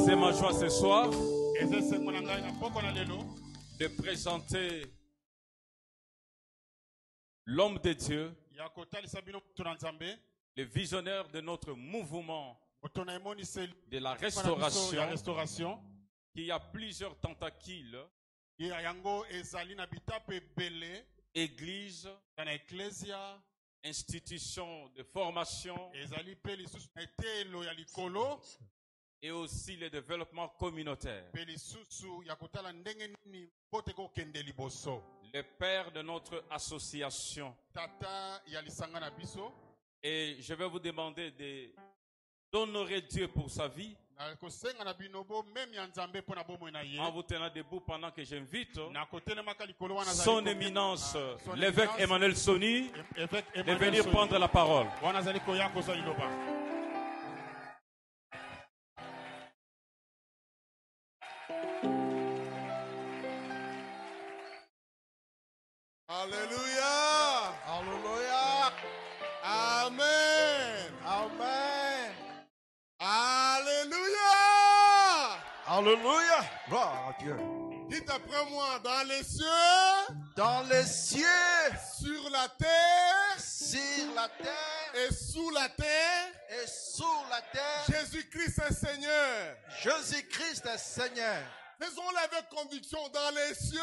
C'est ma joie ce soir de présenter l'homme de Dieu, le visionnaire de notre mouvement de la restauration, qui a plusieurs tentacules, église, institution de formation et aussi le développement communautaire. Le père de notre association. Et je vais vous demander d'honorer Dieu pour sa vie en vous tenant debout pendant que j'invite son éminence, l'évêque Emmanuel Soni, de venir prendre la parole. Alléluia. Alléluia. Amen. Amen. Alléluia. Alléluia. Gloire à Dieu. Dites après moi, dans les cieux, Dans les cieux, sur la terre sur la terre et sous la terre, et sous la terre, Jésus-Christ est Seigneur. Jésus-Christ est Seigneur. Faisons-le avec conviction, dans les cieux,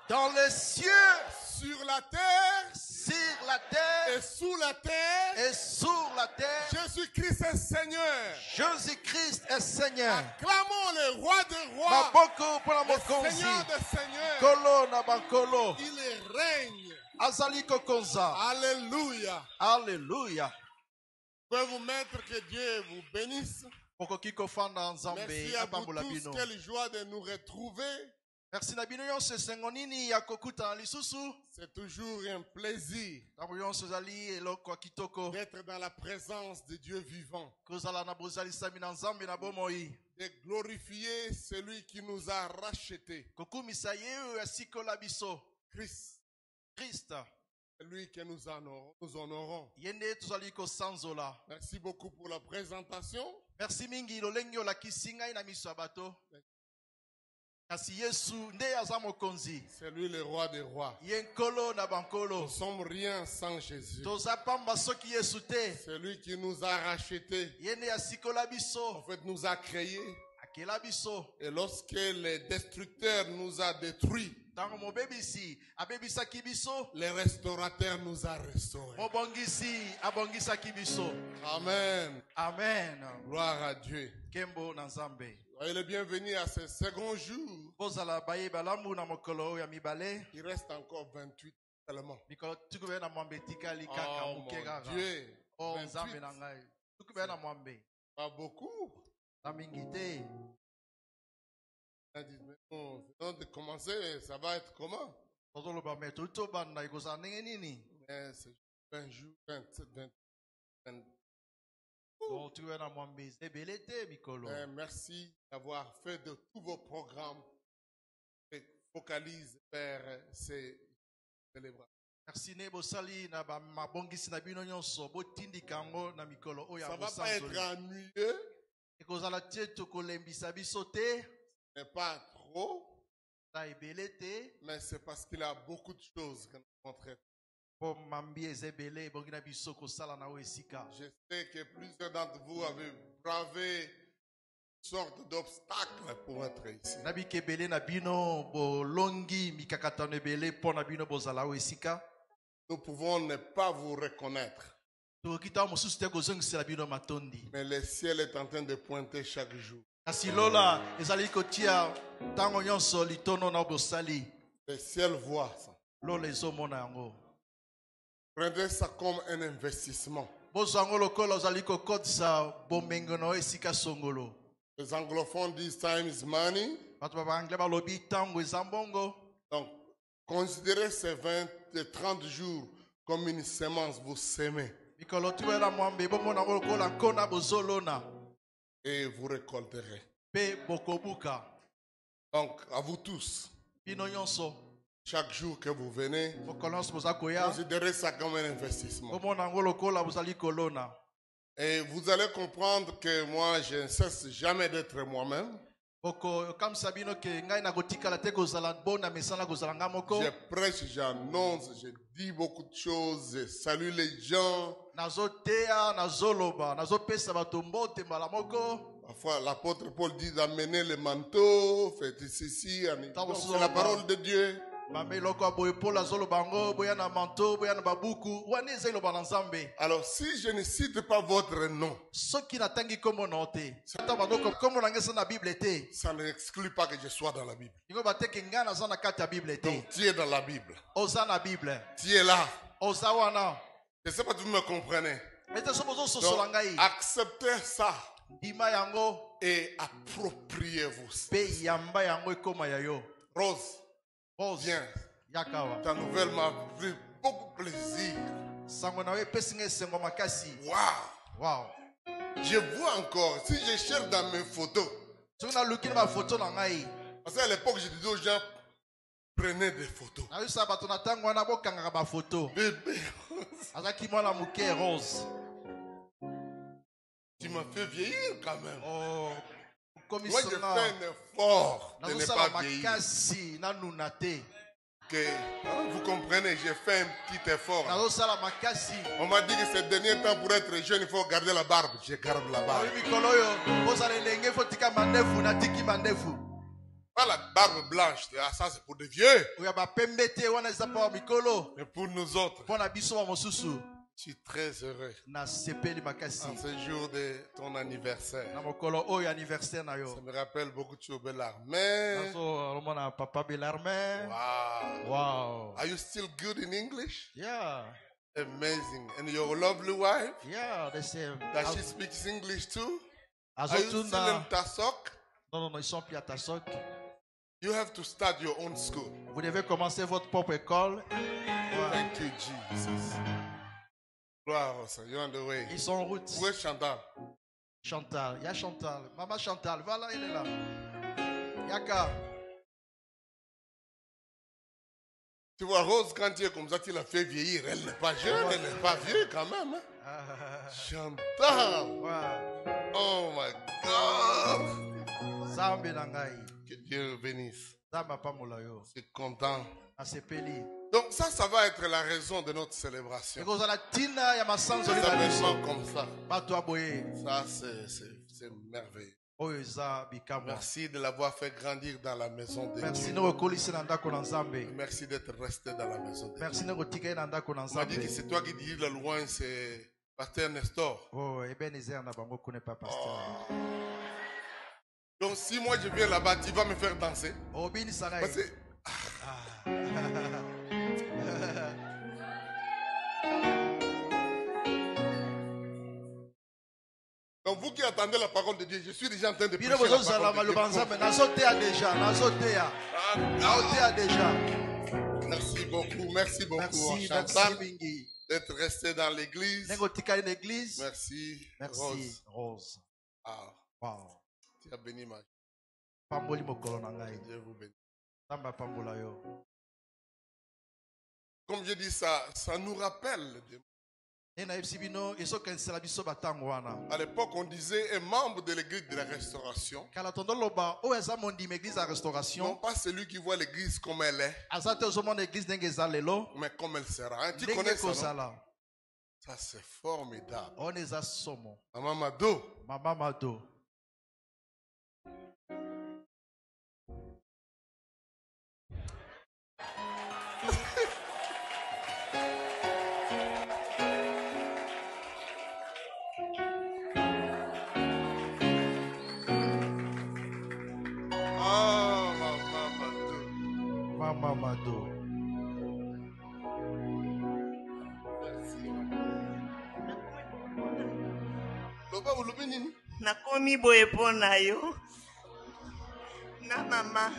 Dans les cieux, sur la terre sur la terre et sous la terre, et sous la terre, Jésus-Christ est Seigneur. Jésus-Christ est Seigneur. Acclamons le roi des rois, Maboko pour la le mokonzi. Seigneur des seigneurs. Kolo na bakolo. Il règne. Azali kokonza. Alléluia. Alléluia. Je peux vous mettre, que Dieu vous bénisse. Okoki kofanda nzambe Merci à vous apambola tous. bino. Quelle joie de nous retrouver. Merci na bino yonso esengo nini ya kokuta lisusu. C'est toujours un plaisir Ntango yonso ezali eloko ya kitoko d'être dans la présence de Dieu vivant. kozala na bozalisami na nzambe na bomoi De glorifier celui qui nous a rachetés. kokumisa ye oyo asikola biso Christ. Christ Celui que nous honorons. ye nde tozali kosanzola. Merci beaucoup pour la présentation. Merci mingi lolenge olakisi ngai na miso ya bato kasi yesu nde aza mokonzi C'est lui le roi des rois. ye nkolo na bankolo Nous ne sommes rien sans Jésus. toza pamba soki yesu te Celui qui nous a rachetés. ye nde asikola En biso fait, nous a créés. akela biso Et lorsque le destructeur nous a détruits, ntango mobebisi abebisaki biso le restaurateur nous a restaurés. mobongisi abongisaki biso. Amen. Amen. Gloire à Dieu. Kembo na nzambe. Soyez le bienvenu à ce second jour. Bozala bayeba lamu na mokolo ya mibale. Il reste encore 28 seulement. Mikolo tukube na mwambe tikali kaka Oh muke mon kaka. Dieu. Oh 28. nzambe na ngai. Tukube na mwambe. Pas beaucoup. Na mingi te. On dit, mais bon, venons de commencer, ça va être comment? Tozoloba me totobanda ikozala ndenge nini? Mais c'est 20 jours, 27, 20. Donc tukube na mwambe ebele te mikolo. Mais merci d'avoir fait de tous vos programmes et focalise vers ces célébrations. Merci ne bosali na ba mabongisi na bino nyonso botindika yango na mikolo oyo Ça ya ne va pas être bosanzoli. ennuyeux, Ekozala te tokolembisa biso te. mais pas trop, Na ebele te. mais c'est parce qu'il y a beaucoup de choses que nous avons traitées. Po mambi ezebele ebongi na biso kosala na oyo esika. Je sais que plusieurs d'entre vous avez bravé une sorte d'obstacle pour être ici. Nabiki ebele na bino bolongi mikakatano ebele mpo na bino bozala oyo esika. Nous pouvons ne pas vous reconnaître, Tokoki ntango mosusu te kozongisela bino matondi. mais le ciel est en train de pointer chaque jour. Kasi lola ezali kotia ntango nyonso litono na bosali. Le ciel voit ça. Lola ezomona yango. Prenez ça comme un investissement. Bozwa yango lokola ozali kokotisa bomengo na oyo esika songolo. Les anglophones disent time is money. Bato ba anglais balobi ntango eza mbongo. Donc, considérez ces 20 et 30 jours comme une semence, vous semez Mikolo tuwela mwambe bomona yango lokola nkona bozolona. et vous récolterez. Pe bokobuka. Donc, à vous tous, Bino nyonso. chaque jour que vous venez, Bokolonso boza koya. considérez ça comme un investissement. Bomona yango lokola bozali kolona. Et vous allez comprendre que moi, je ne cesse jamais d'être moi-même. Je prêche, j'annonce, je dis beaucoup de choses, je salue les gens. Parfois, l'apôtre Paul dit d'amener les manteaux, faites ceci. C'est la parole de Dieu. Alors, si je ne cite pas votre nom, ça n'exclut pas que je sois dans la Bible. Donc, tu es dans la Bible. Tu es là. Je ne sais pas si vous me comprenez. Donc, acceptez ça et appropriez-vous. Rose, viens. Ta nouvelle m'a fait beaucoup plaisir. Wow. Je vois encore, si je cherche dans mes photos, parce qu'à l'époque, je disais aux gens, prenez des photos. Bébé Rose. Tu m'as fait vieillir quand même. Moi, je fais un effort de ne pas vieillir. Vous comprenez, j'ai fait un petit effort. On m'a dit que ces derniers temps, pour être jeune, il faut garder la barbe. Je garde la barbe. Pas la barbe blanche, ça c'est pour des vieux. Mais pour nous autres, je suis très heureux en ce jour de ton anniversaire. Ça me rappelle beaucoup de choses. Bellarmé. Wow. Are you still good in English? Yeah. Amazing. And your lovely wife? Yeah, the same. Does she speak English too? Are you still in Tassok? Non, ils sont plus à Tassok. You have to start your own school. Vous devez commencer votre propre école. Thank you, Jesus. Gloire, you're on the way. Ils sont en route. Où est Chantal? Chantal, il y a Chantal. Maman Chantal, voilà, elle est là. Yaka. Tu vois, Rose, quand tu es comme ça, tu l'as fait vieillir. Elle n'est pas jeune, elle n'est pas vieille quand même. Hein? Chantal. Oh my God. Que Dieu bénisse. Je suis content. Donc ça va être la raison de notre célébration. Des événements comme ça. Ça, c'est merveilleux. Merci de l'avoir fait grandir dans la maison de Dieu. Merci d'être resté dans la maison de Dieu. On m'a dit que c'est toi qui dis la louange, c'est Pasteur Nestor. Donc si moi je viens là-bas, tu vas me faire danser. Parce que... Donc vous qui attendez la parole de Dieu, je suis déjà en train de prêcher la parole de Dieu. Merci beaucoup, Chantal, d'être resté dans l'église. Merci, Rose. Wow. Tu as béni ma vie. Dieu vous bénisse. Comme je dis ça nous rappelle. À l'époque, on disait un membre de l'église de la restauration. Non pas celui qui voit l'église comme elle est, mais comme elle sera. Hein, tu connais ça, non? Ça c'est formidable. Maman Mado. Mamadou. Nakomi boye pona yo. Na mama.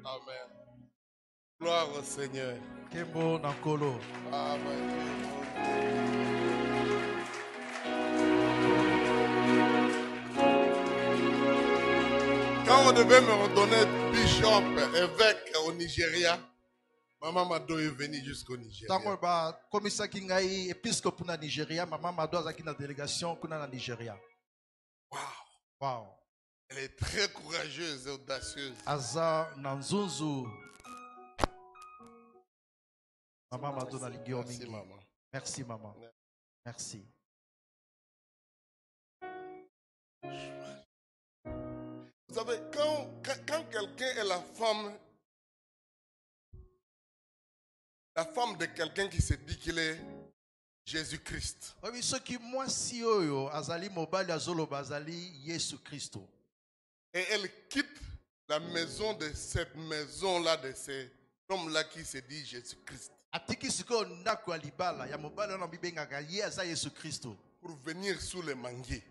Amen. Gloire au Seigneur. Kembo Nakolo. Quand on devait me redonner bishop, évêque au Nigeria, Maman Mado est venue jusqu'au Nigeria. Maman Mado a une délégation na Nigeria. Wow. Wow. Elle est très courageuse et audacieuse. Aza Nanzunzu. Maman Mado na ligio mingi. Merci maman. Merci maman. Merci. Vous savez, quand quelqu'un est la femme de quelqu'un qui se dit qu'il est Jésus-Christ. Et elle quitte la maison de cette maison-là, de cet homme-là qui se dit Jésus-Christ. Pour venir sous les manguiers.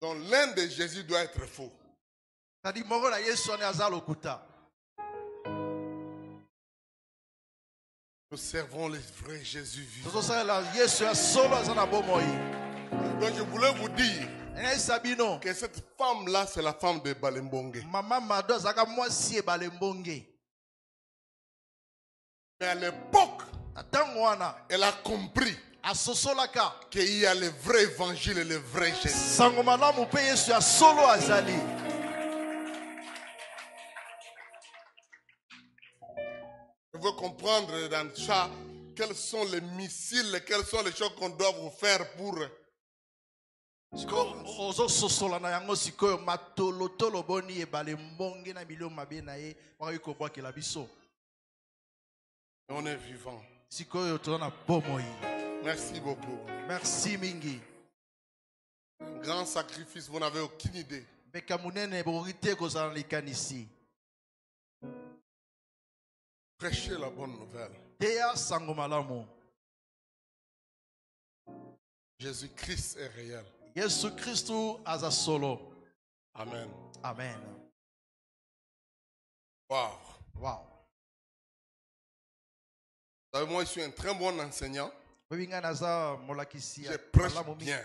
Donc l'un de Jésus doit être faux. Nous servons le vrai Jésus vivant. Donc je voulais vous dire que cette femme-là, c'est la femme de Balembonge. Mais à l'époque, elle a compris qu'il y a le vrai évangile et le vrai Jésus. Je veux comprendre dans ça quels sont les missiles, quelles sont les choses qu'on doit vous faire pour... On est vivant. Merci beaucoup. Merci Mingi. Un grand sacrifice, vous n'avez aucune idée. Prêchez la bonne nouvelle. Jésus-Christ est réel. Amen. Amen. Wow. Wow. Vous savez, moi, je suis un très bon enseignant. Je prêche bien.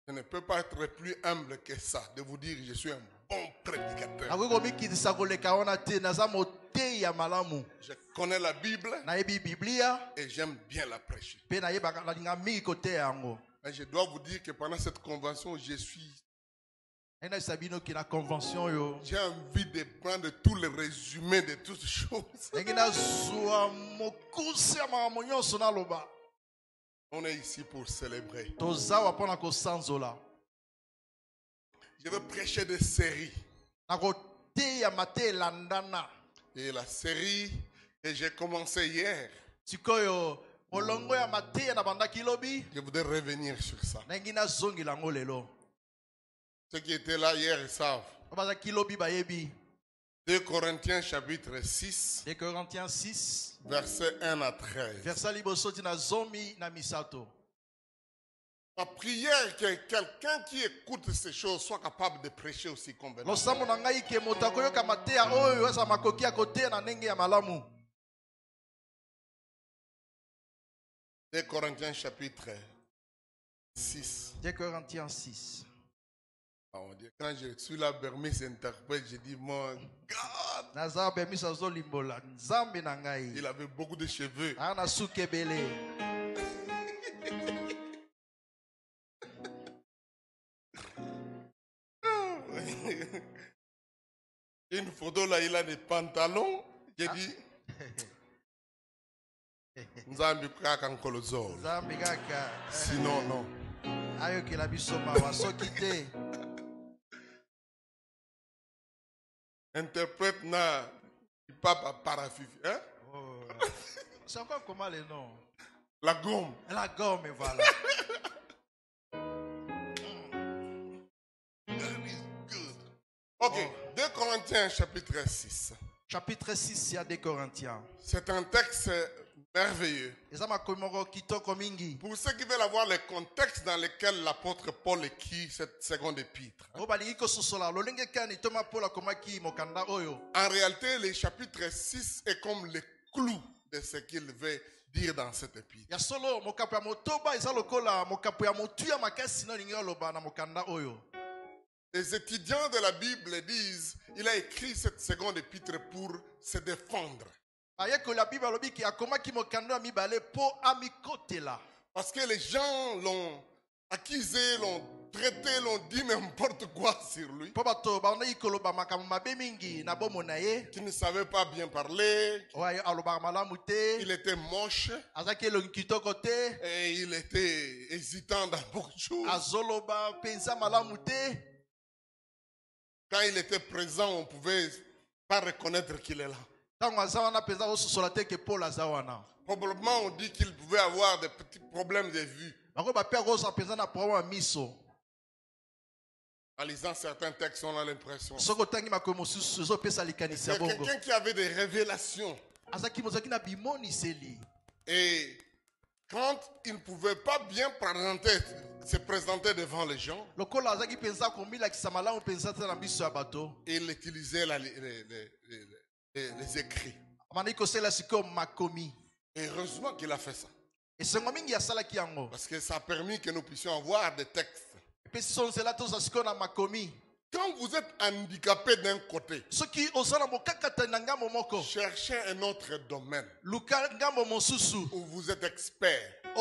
Je ne peux pas être plus humble que ça, de vous dire que je suis un bon prédicateur. Je connais la Bible et j'aime bien la prêcher. Mais je dois vous dire que pendant cette convention, j'ai envie de prendre tous les résumés de toutes choses. On est ici pour célébrer. Je veux prêcher des séries. Et la série que j'ai commencé hier, je voudrais revenir sur ça. Ceux qui étaient là hier, ils savent. 2 Corinthiens chapitre 6. 2 Corinthiens 6. Versets 1 à 13. Ma prière que quelqu'un qui écoute ces choses soit capable de prêcher aussi convenablement. 2 Corinthiens chapitre 6. 2 Corinthiens 6. On dit, quand je suis là, Bermis interprète, je dis, mon God. Il avait beaucoup de cheveux. Une photo là, il a des pantalons. J'ai dit, sinon, non. Interprète na papa parafifi. Hein? Oh. C'est encore comment les noms? La gomme. La gomme, voilà. Ok, 2 Corinthiens chapitre 6. Chapitre 6, il y a 2 Corinthiens. C'est un texte merveilleux. Pour ceux qui veulent avoir le contexte dans lequel l'apôtre Paul écrit cette seconde épître. En réalité, le chapitre 6 est comme le clou de ce qu'il veut dire dans cette épître. Les étudiants de la Bible disent qu'il a écrit cette seconde épître pour se défendre. Parce que les gens l'ont accusé, l'ont traité, l'ont dit n'importe quoi sur lui. Qui ne savait pas bien parler. Il était moche. Et il était hésitant dans beaucoup de choses. Quand il était présent, on ne pouvait pas reconnaître qu'il est là. Probablement, on dit qu'il pouvait avoir des petits problèmes de vue. En lisant certains textes, on a l'impression. Quelqu'un qui avait des révélations. Et quand il ne pouvait pas bien se présenter devant les gens, il utilisait les écrits. Et heureusement qu'il a fait ça. Parce que ça a permis que nous puissions avoir des textes. Quand vous êtes handicapé d'un côté, cherchez un autre domaine où vous êtes expert. Et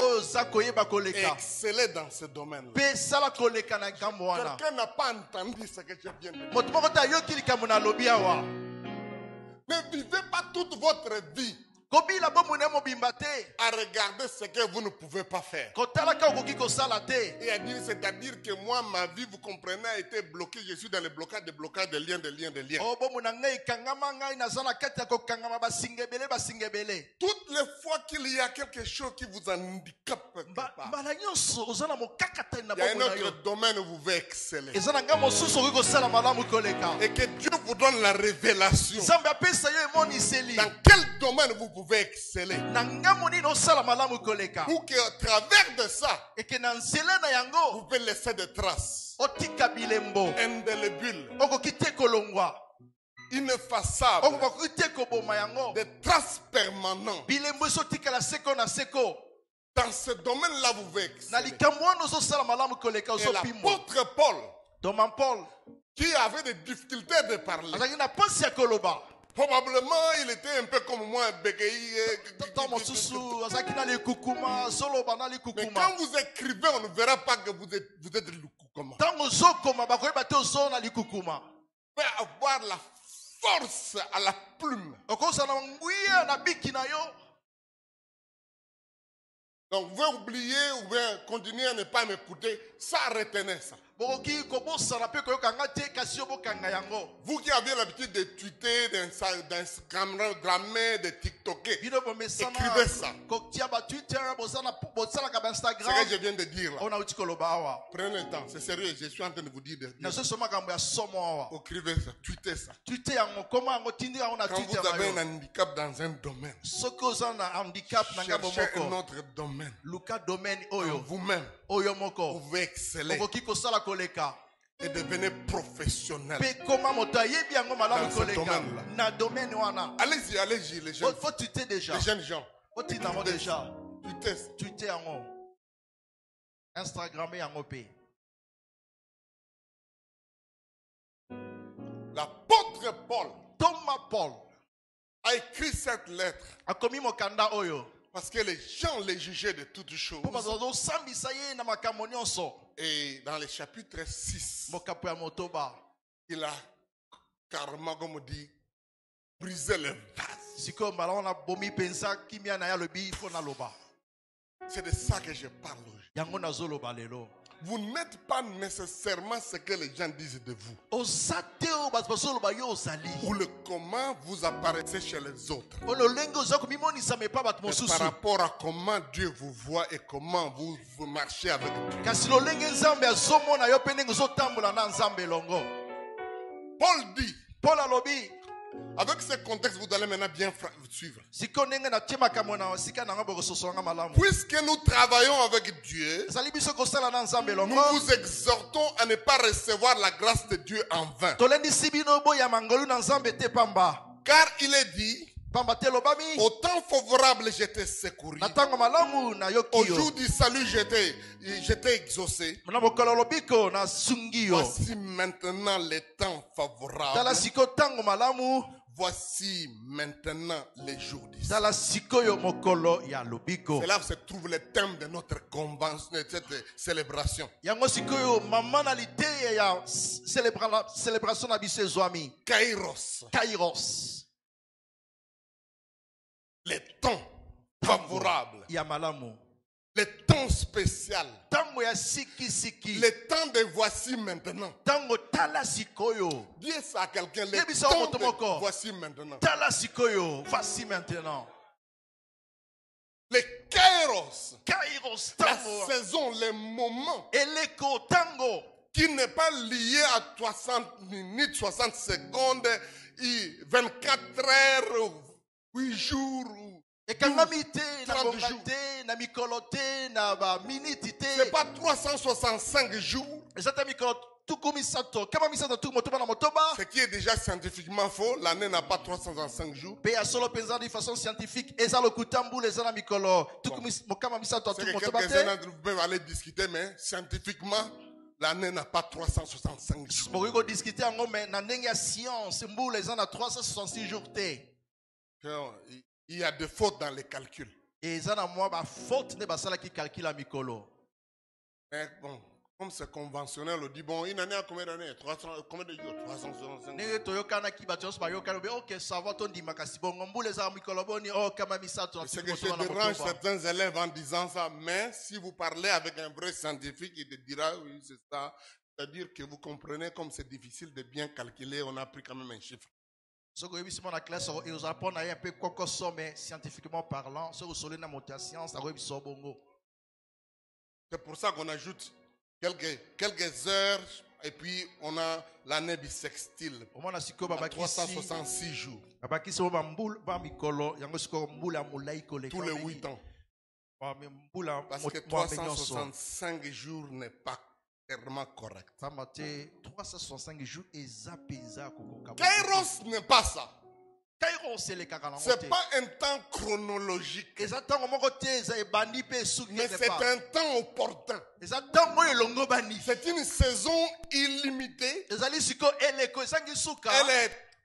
excellez dans ce domaine. Quelqu'un n'a pas entendu ce que je viens de dire. Ne vivez pas toute votre vie à regarder ce que vous ne pouvez pas faire. Et à dire, c'est-à-dire que moi, ma vie, vous comprenez, a été bloquée. Je suis dans les blocages, des liens. Toutes les fois qu'il y a quelque chose qui vous handicape, il y a un autre domaine où vous pouvez exceller. Et que Dieu vous donne la révélation. Dans quel domaine vous pouvez exceller? Ou qu'à travers de ça, vous pouvez laisser des traces indélébiles, ineffaçables, des traces permanentes. Dans ce domaine-là, vous pouvez exceller. Et l'apôtre Paul, qui avait des difficultés de parler, probablement il était un peu comme moi, bégayé. Mais quand vous écrivez, on ne verra pas que vous êtes Lukukuma. Vous pouvez avoir la force à la plume. Donc vous pouvez oublier ou bien continuer à ne pas m'écouter. Ça, retenez ça. Vous qui avez l'habitude de tweeter, d'Instagrammer, de TikToker, écrivez ça. C'est ce que je viens de dire là. Prenez le temps, c'est sérieux, je suis en train de vous dire. Écrivez ça, tweetez ça. Quand vous avez un handicap dans un domaine, cherchez un autre domaine. Vous-même, vous pouvez exceller. Et devenez professionnel dans ce domaine-là. Allez-y, les jeunes. Les jeunes gens. Tweetez en haut. Instagrammer en haut. L'apôtre Thomas Paul a écrit cette lettre parce que les gens les jugeaient de toutes choses. Et dans le chapitre 6, il a carrément, comme on dit, brisé le vase. C'est de ça que je parle aujourd'hui. Vous n'êtes pas nécessairement ce que les gens disent de vous. Ou le comment vous apparaissez chez les autres. Mais par rapport à comment Dieu vous voit et comment vous marchez avec Dieu. Paul dit, avec ce contexte, vous allez maintenant bien suivre. Puisque nous travaillons avec Dieu, nous vous exhortons à ne pas recevoir la grâce de Dieu en vain. Car il est dit, Au temps favorable, j'étais secouru. Au jour du salut, j'étais exaucé. Voici maintenant les temps favorables. Voici maintenant les jours du salut. C'est là où se trouve le thème de notre convention, de cette célébration. Kairos. Les temps favorables. Le temps spécial. Le temps de voici maintenant. Dis ça à quelqu'un. Le temps de voici maintenant. Le kairos. La saison, le moment. Qui n'est pas lié à 60 minutes, 60 secondes, 24 heures, 8 jours. C'est pas 365 jours. Ce qui est déjà scientifiquement faux. L'année n'a pas 365 jours. C'est que quelques-uns d'entre vous peuvent aller discuter, mais scientifiquement, l'année n'a pas 365 jours. Il y a des fautes dans les calculs. Mais bon, comme c'est conventionnel, on dit bon, une année a combien d'années? Combien de jours? 365 jours. C'est que je dérange certains élèves en disant ça, mais si vous parlez avec un vrai scientifique, il te dira oui, c'est ça. C'est-à-dire que vous comprenez comme c'est difficile de bien calculer, on a pris quand même un chiffre. Scientifiquement parlant, c'est pour ça qu'on ajoute quelques heures et puis on a l'année bissextile. 366 jours. Tous les 8 ans. Parce que 365 jours n'est pas clairement correct. 365 jours. Kairos n'est pas ça. C'est pas un temps chronologique. Mais c'est un temps opportun. C'est une saison illimitée. Elle est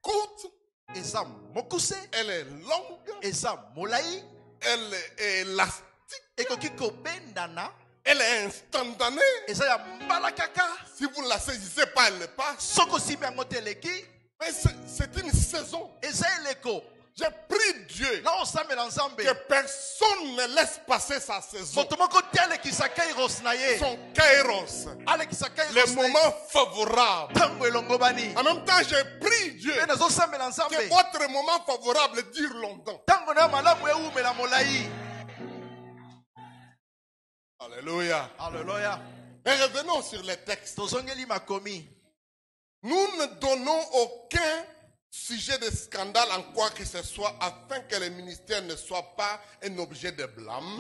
courte. Elle est longue. Elle est élastique. Elle est instantanée. Si vous ne la saisissez pas, elle passe. Mais c'est une saison. J'ai pris Dieu que personne ne laisse passer sa saison. Son kairos. Le moment favorable. En même temps, j'ai pris Dieu que votre moment favorable dure longtemps. Alléluia. Alléluia. Mais revenons sur les textes. Nous ne donnons aucun sujet de scandale en quoi que ce soit afin que le ministère ne soit pas un objet de blâme.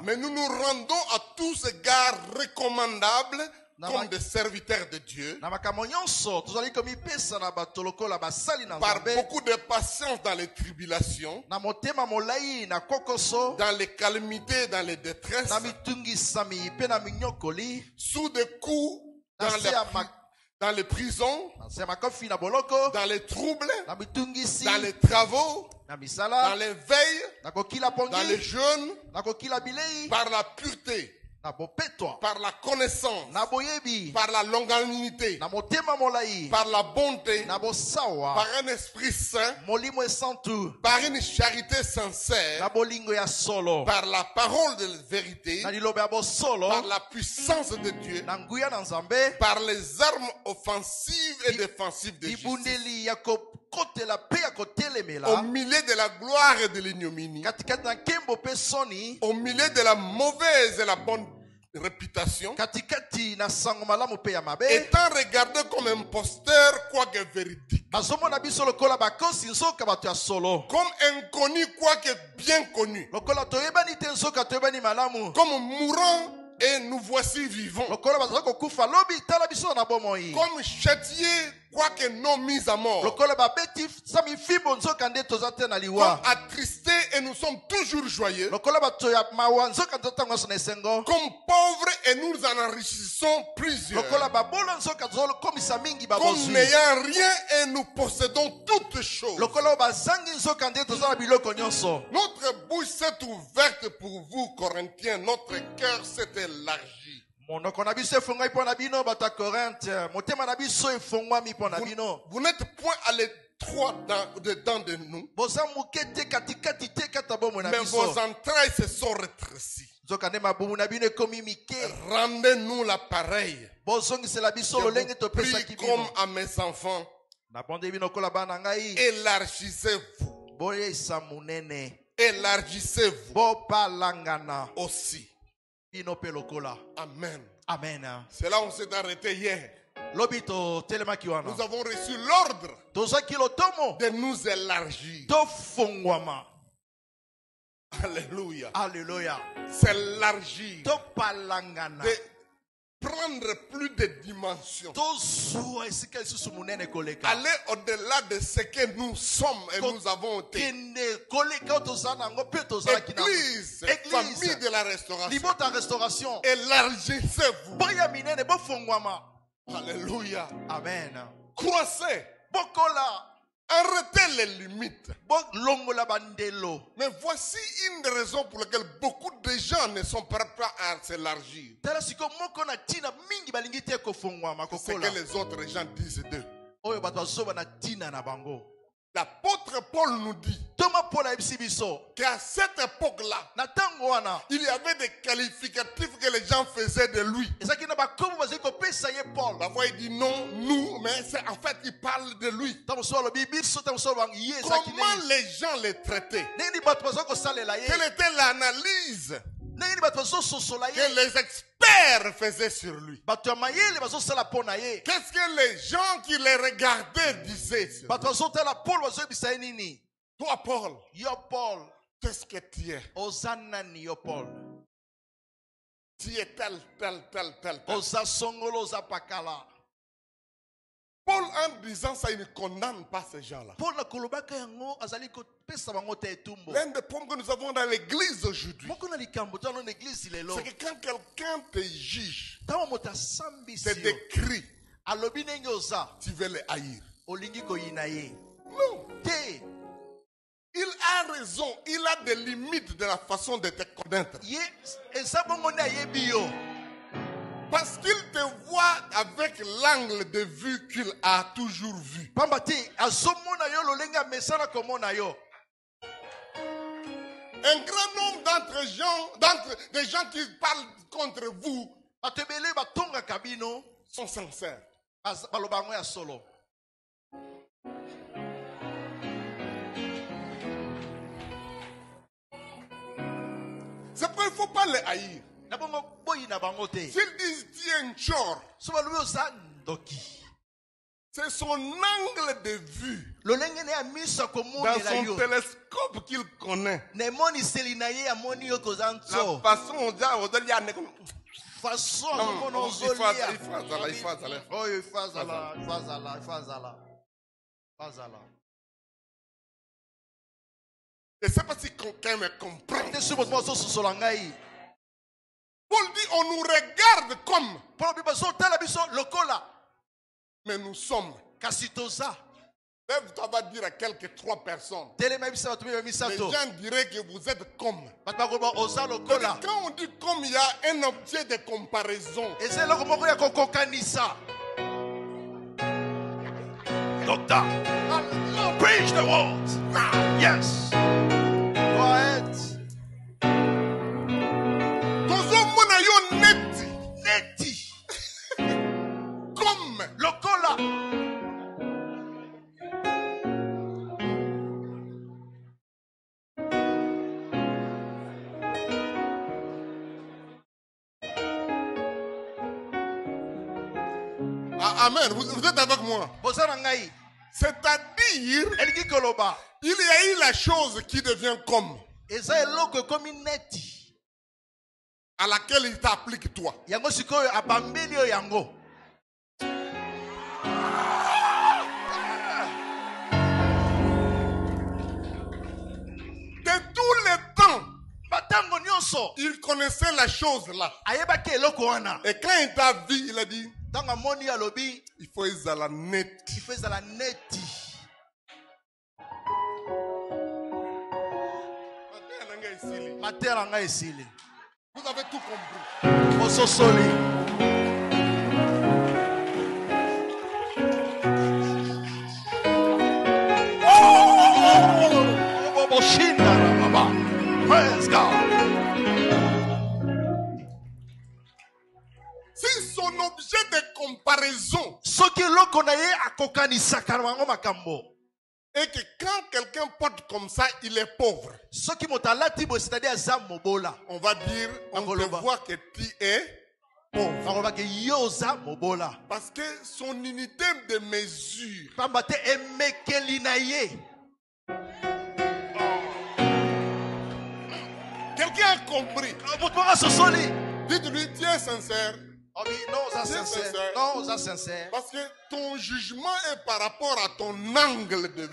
Mais nous nous rendons à tous égards recommandables comme des serviteurs de Dieu, par beaucoup de patience dans les tribulations, dans les calamités, dans les détresses, sous des coups, dans les prisons, dans les troubles, dans les travaux, dans les veilles, dans les jeûnes, par la pureté, par la connaissance, par la longanimité, par la bonté, par un esprit saint, par une charité sincère, par la parole de vérité, par la puissance de Dieu, par les armes offensives et défensives de justice, au milieu de la gloire et de l'ignominie, au milieu de la mauvaise et la bonne réputation, étant regardé comme imposteur quoique véridique, comme inconnu quoique bien connu, comme mourant Et nous voici vivants. Comme châtiés, quoique non mis à mort. Comme attristés et nous sommes toujours joyeux. Comme pauvres et nous en enrichissons plusieurs. Comme n'ayant rien et nous possédons toutes choses. Notre bouche s'est ouverte pour vous, Corinthiens. Notre cœur s'est élargi. Vous n'êtes point à l'étroit dedans de nous, mais vos entrailles se sont rétrécies. Rendez-nous l'appareil. Je prie comme à mes enfants. Élargissez-vous. Élargissez-vous aussi. Amen. Amen. C'est là où on s'est arrêté hier. Nous avons reçu l'ordre de nous élargir. Alléluia. Alléluia. S'élargir. De prendre plus de dimensions. Aller au-delà de ce que nous sommes et nous avons été. Église, famille de la restauration. Élargissez-vous. Alléluia. Amen. Croissez. Arrêtez les limites. Mais voici une raison pour laquelle beaucoup de gens ne sont pas prêts à s'élargir. C'est ce que les autres gens disent d'eux. L'apôtre Paul nous dit qu'à cette époque-là, il y avait des qualificatifs que les gens faisaient de lui. Parfois il dit non, nous, mais en fait il parle de lui. Comment les gens les traitaient? Quelle était l'analyse que les experts faisaient sur lui? Qu'est-ce que les gens qui les regardaient disaient sur lui? Toi, Paul, qu'est-ce que tu es? Tu es tel. Paul, en disant ça, il ne condamne pas ces gens-là. L'un des problèmes que nous avons dans l'église aujourd'hui, c'est que quand quelqu'un te juge, te décrit, tu veux les haïr. Non. Il a raison, il a des limites de la façon de te connaître. Parce qu'il te voit avec l'angle de vue qu'il a toujours vu. Un grand nombre des gens qui parlent contre vous sont sincères. C'est pourquoi il ne faut pas les haïr. S'ils disent tu es un chor, c'est son angle de vue dans son télescope qu'il connaît. La façon dont je ne sais pas si quelqu'un me comprend. Paul dit on nous regarde comme, mais nous sommes. Lève-toi, va dire à quelques 3 personnes. Les gens diraient que vous êtes comme. Quand on dit comme, il y a un objet de comparaison. Doctor, preach the word. Yes. Go ahead. Comme Lokola. Amen. Vous êtes avec moi. C'est-à-dire, il y a eu la chose qui devient comme. à laquelle il t'applique toi. Yango sikoyo abambeli yo yango. De tous les temps, il connaissait la chose là. Et quand il t'a vu, il a dit, il faut être la net. Il faut être la net. Vous avez tout compris. Praise God. Si son objet de comparaison et que quand quelqu'un porte comme ça, il est pauvre. On va dire, on te voit que tu es pauvre. Parce que son unité de mesure, quelqu'un a compris. Dites-lui, tu es sincère. Non, sincère. Parce que ton jugement est par rapport à ton angle de vue.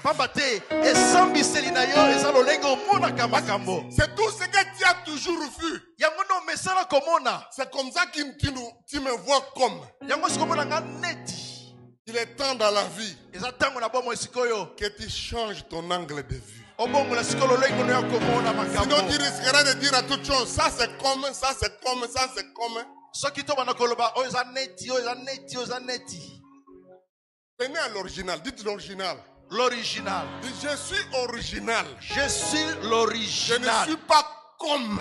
C'est tout ce que tu as toujours vu. C'est comme ça que tu me vois comme. Il est temps dans la vie que tu changes ton angle de vue. Sinon tu risqueras de dire à toute chose, ça c'est comme, ça c'est comme, ça c'est comme. Venez à l'original, dites l'original. L'original. Je suis original. Je suis l'original. Je ne suis pas comme.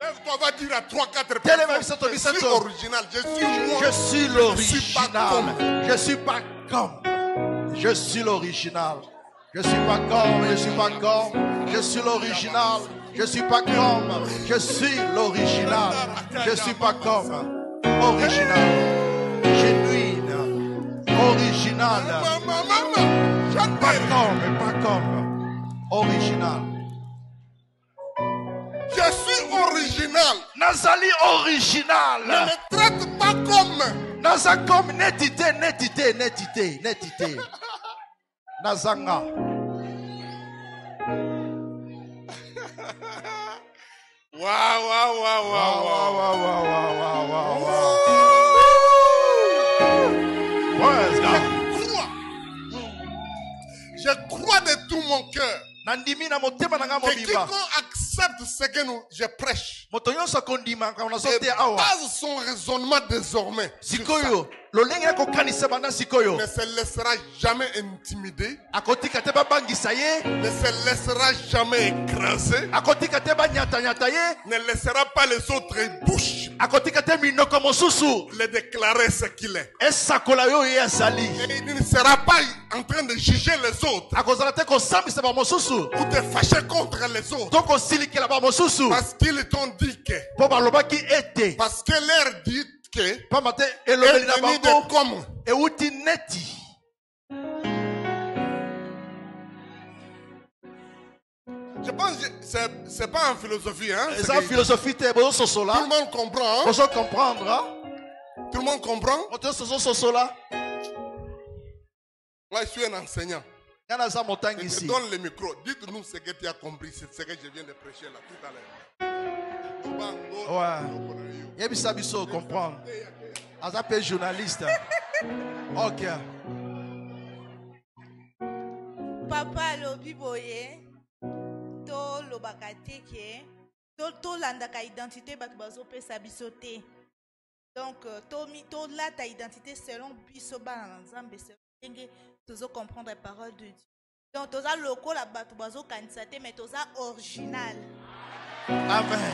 Lève-toi, va dire à 3-4 personnes. Je suis original. Je suis moi. Je suis l'original. Je suis pas comme. Je suis l'original. Je suis pas comme. Je suis pas comme. Je suis l'original. Je suis pas comme. Je suis l'original. Je suis pas comme. Original. Genuine. Original. Pas comme. Pas comme. Original. Je suis original. Nazali original. Ne me traite pas comme. Naza comme netité. Nazanga. Je crois de tout mon cœur que quiconque accepte ce que je prêche et base son raisonnement désormais sur ça, ne se laissera jamais intimider, ne se laissera jamais écraser, ne laissera pas les autres bouches le déclarer ce qu'il est. Et il ne sera pas en train de juger les autres ou de fâcher contre les autres parce qu'ils t'ont dit que, parce que leur dit que est venu de comme. Je pense que c'est pas en philosophie, hein? C'est en philosophie, tout le monde comprend, hein? Comprendre, tout le monde comprend? Moi, je suis un enseignant. Je te donne le micro. Dites-nous ce que tu as compris, c'est ce que je viens de prêcher là tout à l'heure. Ouais. Yebisabiso comprendre. Azapé journaliste. Ok. Papa lobi boye. To lobakate ke. To landaka identité batu bazo pesa biso te. Donc to la ta identité selon biso ba nzambe selon tozo comprendre la parole de Dieu. Donc toza loko la batu bazo kanisa te mais toza original. Amen.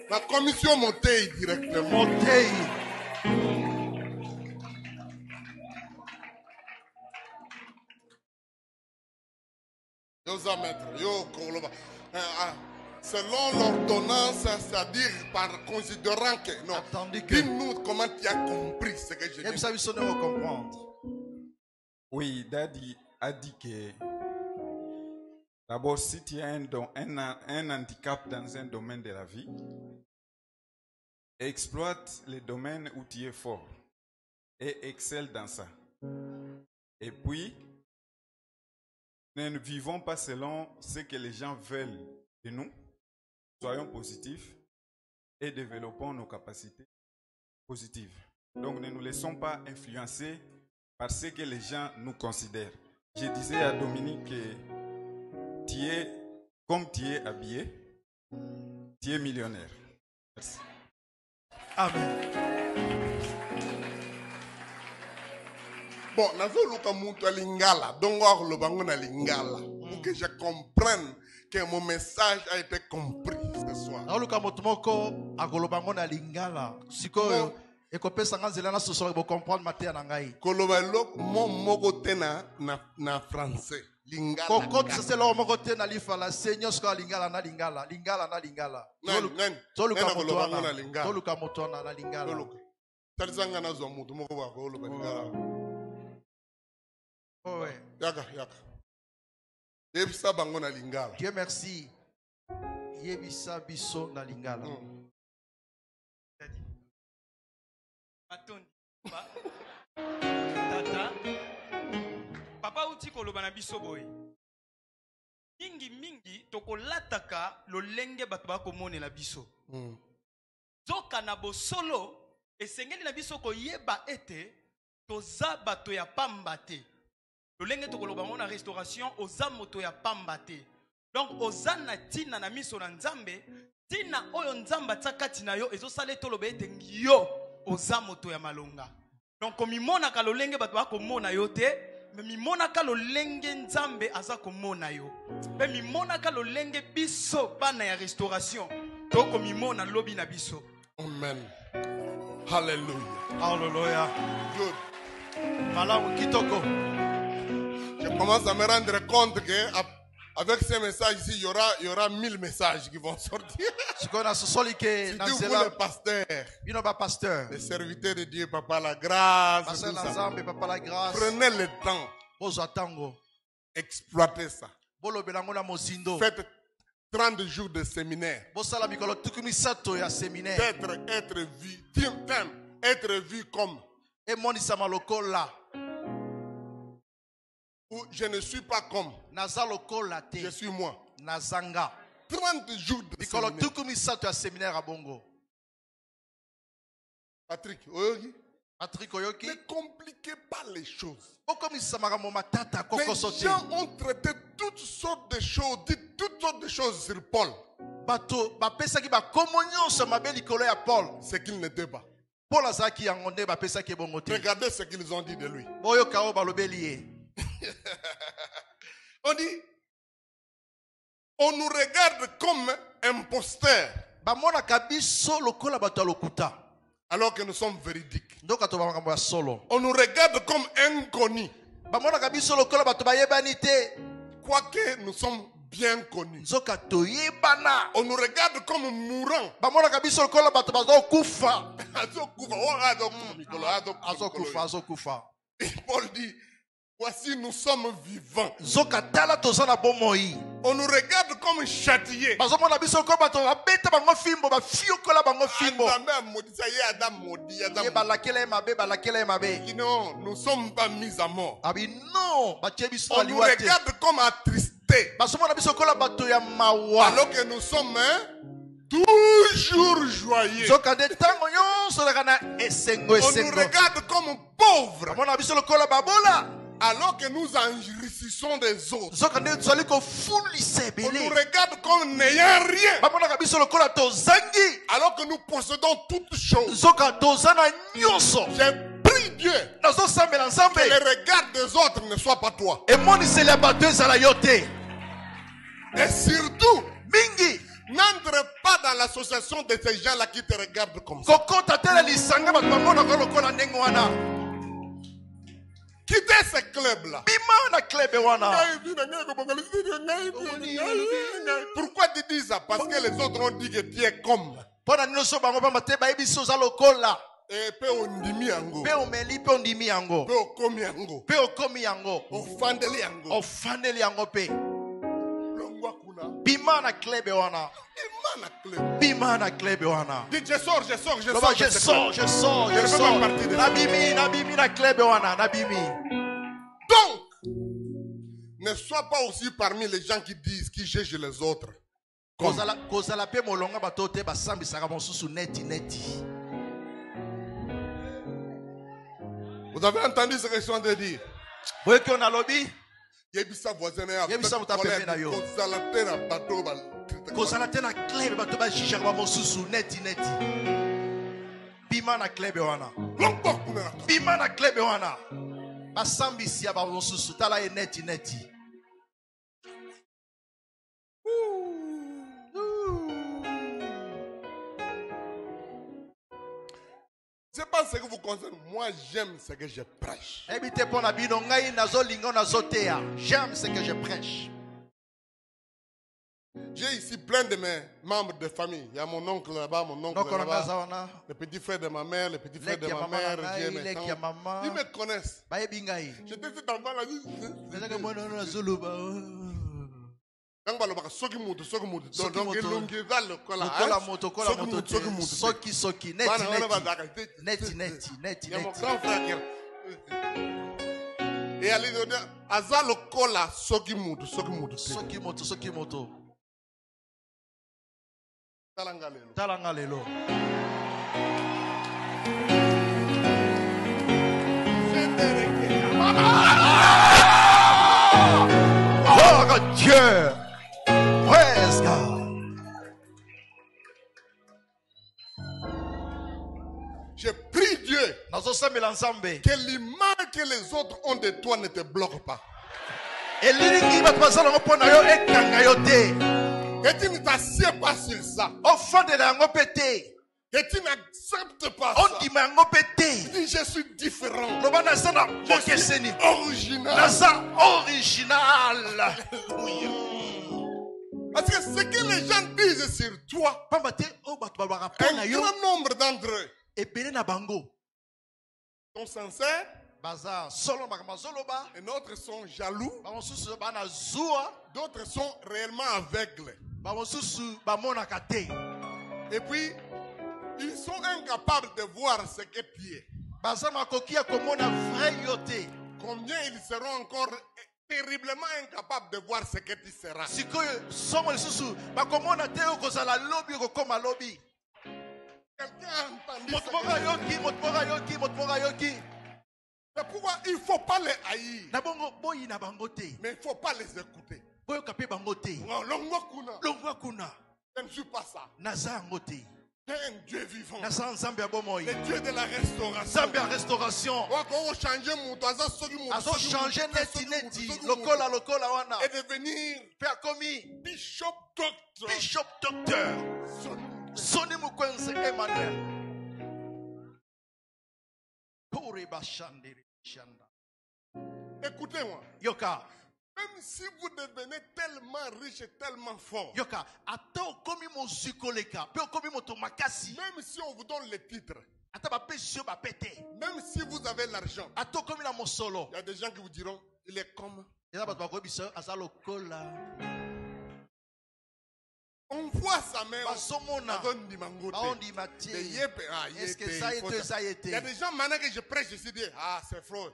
La commission montée directement. Montée. Selon l'ordonnance, c'est-à-dire par considérant que non. Dis-nous comment tu as compris ce que je dis. Comprendre. Oui, Daddy a dit que D'abord, si tu as un handicap dans un domaine de la vie, exploite les domaines où tu es fort et excelle dans ça. Et puis, nous ne vivons pas selon ce que les gens veulent de nous. Soyons positifs et développons nos capacités positives. Donc, ne nous laissons pas influencer par ce que les gens nous considèrent. Je disais à Dominique que tu es, comme tu es habillé, tu es millionnaire. Merci. Amen. Bon, nazo luka muntu a lingala, donc le bango na lingala, pour que je comprenne que mon message a été compris ce soir. Nazo luka mutu moko agolo bango na lingala, sikoyo ekopesa nganzela na soso bo comprendre matin na ngai. Koloba lok moko te na français. Lingala. Kokot c'est lo moko te na lifala, Seigneur ska lingala na lingala, lingala na lingala. Toluka mutu na lingala. Toluka mutu na lingala. Talizanga na zo mutu moko ba ko lo lingala. Oh ouais. Yaka. Yebisa bango na lingala. Dieu merci. Yebisa biso na lingala. Tata. Papa uti koloba na biso boy. Mingi tokolataka lolenge bato bakomonela biso. Zoka na bosolo esengeli na biso koyeba ete toza bato ya pamba te. Lolenge tokoloba na restauration oza moto ya pamba te. Donc oza na tina na miso na nzambe, tina oyo nzamba tsakati na yo ezosala toloba ete yo oza moto ya malonga. Donc komimona ka lolenge bato bakomona yo te, mais mimona ka lolenge nzambe aza komona yo. Mais mimona ka lolenge biso bana ya restauration. Toko mimona lobi na biso. Amen. Hallelujah. Hallelujah. Good. Malamu kitoko. Je commence à me rendre compte que avec ces messages ici, il y aura 1000 messages qui vont sortir. Si vous le pasteur, les serviteurs de Dieu, Papa la grâce, prenez le temps, exploitez ça. Faites 30 jours de séminaire. Être vu comme. Ou je ne suis pas comme. Je suis moi. 30 jours de séminaire. Patrick Oyoki. Ne compliquez pas les choses. Les gens ont traité toutes sortes de choses, dit toutes sortes de choses sur Paul. Ce qu'il n'était pas. Regardez ce qu'ils ont dit de lui. On nous regarde comme imposteurs alors que nous sommes véridiques. On nous regarde comme inconnus quoique nous sommes bien connus. On nous regarde comme mourants. Et Paul dit, voici nous sommes vivants. On nous regarde comme châtiés. Non, nous ne sommes pas mis à mort. On nous regarde comme attristés. Alors que nous sommes toujours joyeux. On nous regarde comme pauvres. Alors que nous enrichissons des autres. On nous regarde comme n'ayant rien. Alors que nous possédons toutes choses. J'ai prie Dieu que le regard des autres ne soit pas toi. Et surtout, n'entre pas dans l'association de ces gens-là qui te regardent comme ça. Quittez ce club-là. Pourquoi tu dis ça? Parce que les autres ont dit que tu es comme. Et pe ondimi yango. Pe omeli pe ondimi yango. Pe okomi yango. Pe okomi yango. Ofandeli yango. Ofandeli yango pe. Bima na klebe wana. Bima na klebe wana. Dis je sors. Je sors. Nabimi na klebe wana. Nabimi. Donc, ne sois pas aussi parmi les gens qui disent, qui jugent les autres. Kozala pe molonga batote basambi saka mosusu neti. Vous avez entendu ce que je suis en train de dire? Voyez qu'on a lobby? Yebisa voisin ya Yebisa mutapeme na yo. Kozala te na klebe bato ba jijaka ba mosusu neti. Bima na klebe wana. Bima na klebe wana. Basambi siya ba mosusu tala e neti. C'est pas ce que vous concerne. Moi, j'aime ce que je prêche. J'aime ce que je prêche. J'ai ici plein de mes membres de famille. Il y a mon oncle là-bas, mon oncle là-bas. Le petit frère de ma mère, le petit frère de ma mère. Ils me connaissent. J'étais cet enfant-là. Soki neti. Il y a mon grand frère. Et à l'idée, Azalo kola soki moto. Talangalelo. Oh Dieu. Praise God. Je prie Dieu que l'image que les autres ont de toi ne te bloque pas. Que tu ne t'assieds pas sur ça. Que tu n'acceptes pas ça. Dis, je suis différent. Je suis original. Alléluia. Parce que ce que les gens disent sur toi, un grand nombre d'entre eux sont sincères, et d'autres sont jaloux, d'autres sont réellement aveugles. Et puis, ils sont incapables de voir ce que tu es. Combien ils seront encore terriblement incapables de voir ce que tu seras. Quelqu'un a entendu ça? C'est pourquoi il ne faut pas les haïr. Mais il ne faut pas les écouter. Je ne suis pas ça. C'est un Dieu vivant. Le Dieu de la restauration. Et devenir Bishop Docteur. Sonny Mukwense Emmanuel. Écoutez-moi. Yoka. Même si vous devenez tellement riche et tellement fort. Yoka. Même si on vous donne les titres. Même si vous avez l'argent. Il y a des gens qui vous diront, il est comme. On voit ça même. Il y a des gens maintenant que je prêche, je dis, ah c'est faux.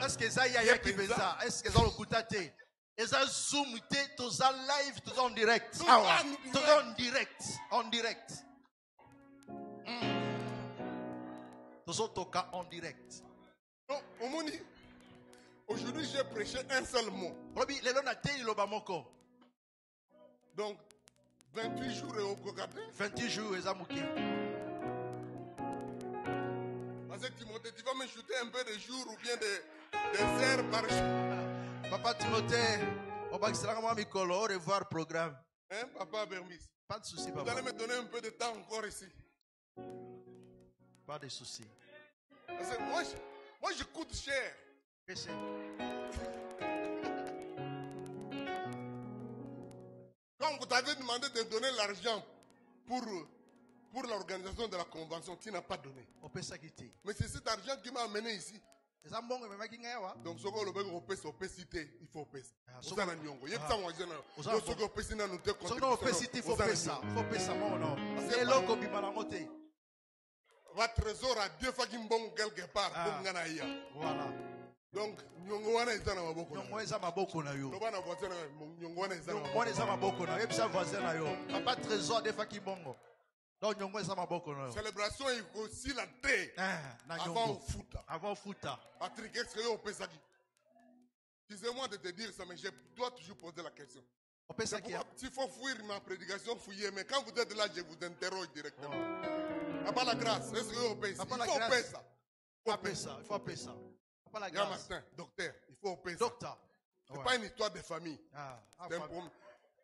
Est-ce que ça y a qui fait ça? Est-ce que ça le coûte? Est-ce que Zoom tout ça live, tout en direct? Tout en direct. En direct. Tout ça en direct. Non, aujourd'hui, j'ai prêché un seul mot. Donc, 28 jours et au Kokate. 28 jours et Zamouké. Parce que Timothée, tu vas me shooter un peu de jours ou bien des heures par jour. Papa Timothée, au revoir programme. Hein, Papa Bermis? Pas de souci, papa. Vous allez me donner un peu de temps encore ici. Pas de souci. Parce que moi, je coûte cher. Quand vous t'avez demandé de donner l'argent pour l'organisation de la convention, tu n'as pas donné. Mais c'est cet argent qui m'a amené ici. Donc, ce qu'on le veut opécité, il faut opécer. Vous avez un nyongo. Il y a ça, moi, je n'ai pas. Ce qu'on opécité, nous te compte. Ce qu'on opécité, il faut opécer. Il faut opécer, mon c'est l'eau qui m'a monté. Votre trésor a deux fois qu'il bon quelque part. Voilà. Donc, nyongo wana est dans ma boko. Nyongo est dans ma boko na yo. Nyongo wana voisin, nyongo wana est dans ma boko. Nyongo est dans ma boko na yo. Et puis ça voisin na yo. Papa trésor des fois qu'il bongo. Donc nyongo est dans ma boko na yo. Célébration il faut aussi la thé. Avant futa. Avant futa. Patrick, est-ce que vous pouvez ça? Excusez-moi de te dire ça, mais je dois toujours poser la question. S'il faut fuir ma prédication, fouiller, mais quand vous êtes là, je vous interroge directement. Pas la grâce, est-ce que vous pouvez ça? Il faut payer ça. Il faut payer ça. Il faut payer ça. Pas la grâce. Martin, docteur, il faut payer ça. Docteur. C'est pas une histoire de famille. C'est un problème.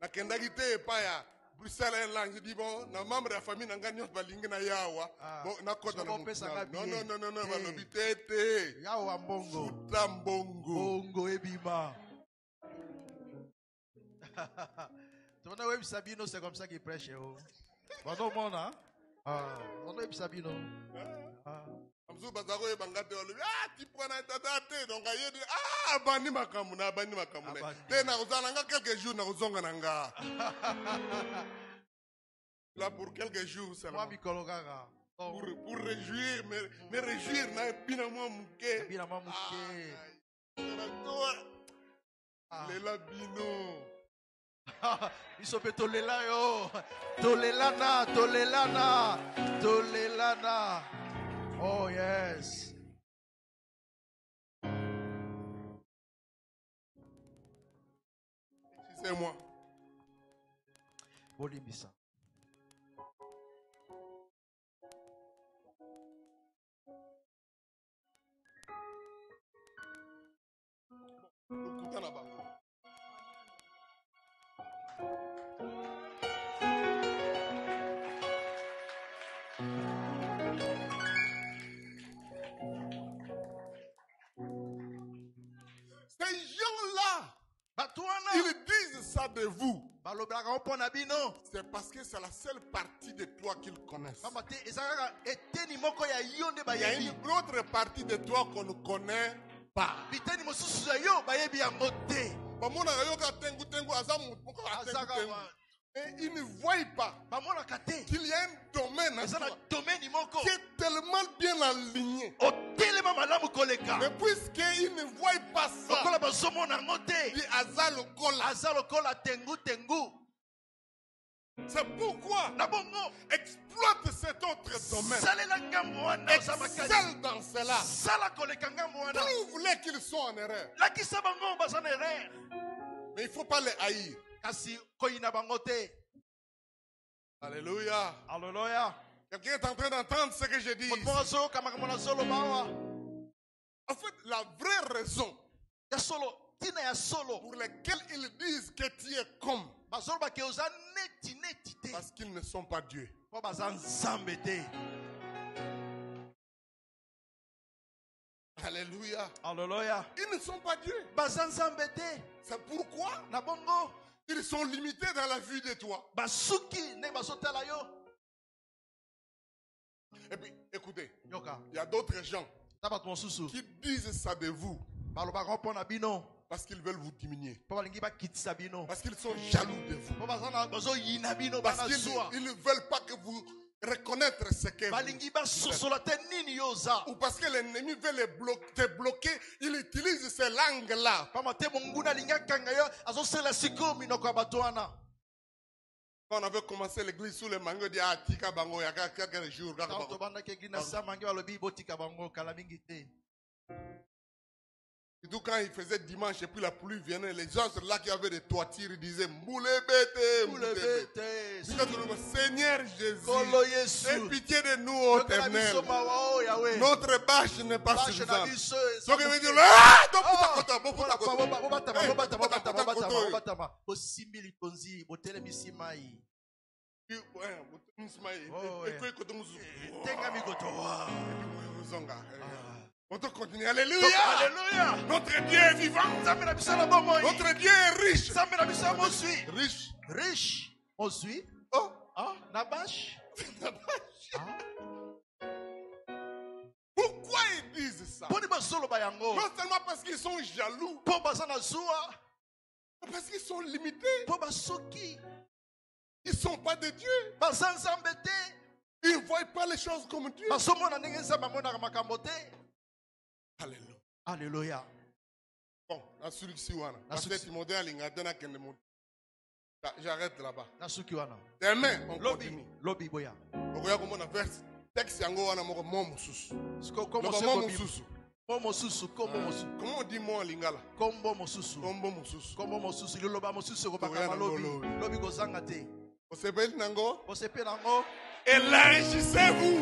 La kendagité pas ya Bruxelles là, je dis bon, na membre de la famille n'a gagné pas lingue na yawa. Bon, na kota na non, va l'obité. Yawa mbongo. Futa mbongo. Bongo ebima. Tu vois, Web Sabino, c'est comme ça qu'il prêche. Bon, non, mon, hein? On Web Sabino. Amzou Bazaro et Bangate, tu prends un tata, donc aïe, bandi makamuna, bandi makamuna. Tena, Ozananga, quelques jours, Ozongananga. Là, pour quelques jours, c'est moi, Mikologaga. Pour réjouir, mais réjouir, n'a pas moi mouké. Bien moi mouké. Les labino. Ils sont tolela yo. Tolelana, tolelana, tolelana. Oh yes. Excusez-moi. Bolibisa. Ces gens-là, ils disent ça de vous. C'est parce que c'est la seule partie de toi qu'ils connaissent. Il y a une autre partie de toi qu'on ne connaît pas. Et ils ne voient pas qu'il y a un domaine qui est tellement bien aligné. Mais puisqu'ils ne voient pas ça, c'est pourquoi exploite cet autre domaine. Excelle dans cela. Prouve-les qu'ils sont en erreur. Mais il ne faut pas les haïr. Alléluia. Alléluia. Quelqu'un est en train d'entendre ce que je dis. En fait, la vraie raison pour laquelle ils disent que tu es comme, parce qu'ils ne sont pas Dieu. Alléluia. Alléluia. Ils ne sont pas Dieu. C'est pourquoi ils sont limités dans la vue de toi. Et puis, écoutez, il y a d'autres gens qui disent ça de vous parce qu'ils veulent vous diminuer. Parce qu'ils sont jaloux de vous. Parce qu'ils ne veulent pas que vous reconnaître ce que vous. Ou parce que l'ennemi veut te bloquer, il utilise ces langues-là. Quand on avait commencé l'église sous les mangues, il y a Tika Bango, il y a quelques jours. Et tout quand il faisait dimanche et puis la pluie venait, les gens là qui avaient des toitures, ils disaient Moulé bête. Seigneur Jésus, aie pitié de nous, ô Éternel. Notre bâche n'est pas suffisante. Donc il veut dire on te continue. Alléluia. Alléluia. Notre Dieu est vivant. Notre Dieu est riche. Riche. On suit. Oh. Nabash. Pourquoi ils disent ça. Non seulement parce qu'ils sont jaloux, mais parce qu'ils sont limités. Ils ne sont pas de Dieu. Ils ne voient pas les choses comme Dieu. Alléluia. Alléluia. Bon, j'arrête là-bas. Demain, on continue. Texte yango wana moko momo susu. Comment on dit moi lingala? Kombo mosusu. Kombo mosusu. Kombo mosusu. Loloba mosusu ko bakama lobi. Lobi ko zanga te. Osepeli nango. Osepeli nango. Élargissez-vous.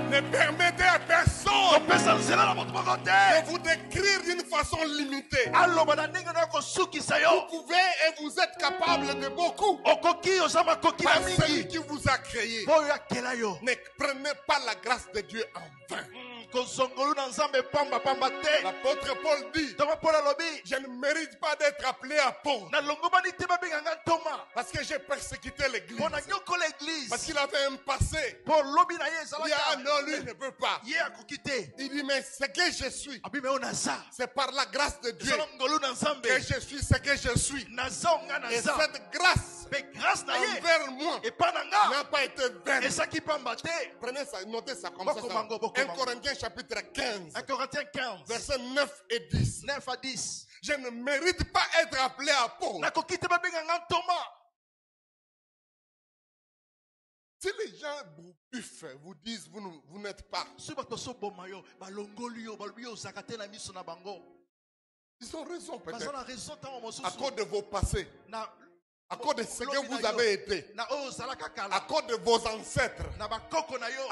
Ne permettez à personne de vous décrire d'une façon limitée. Vous pouvez et vous êtes capable de beaucoup. Par celui qui vous a créé. Ne prenez pas la grâce de Dieu en vain. L'apôtre Paul dit, je ne mérite pas d'être appelé apôtre parce que j'ai persécuté l'église, parce qu'il avait un passé. Il dit, ah non, lui ne peut pas. Il dit, mais ce que je suis, c'est par la grâce de Dieu que je suis ce que je suis. Et cette grâce envers moi n'a pas été vaine. Prenez ça, notez ça comme ça. 1 Corinthiens chapitre 15. 1 Corinthiens 15. Versets 9 et 10. 9 à 10. Je ne mérite pas être appelé apôtre. Si les gens vous buffent, vous disent vous n'êtes pas. Ils ont raison peut-être. À cause de vos passés. À cause de ce que vous avez été. À cause de vos ancêtres. À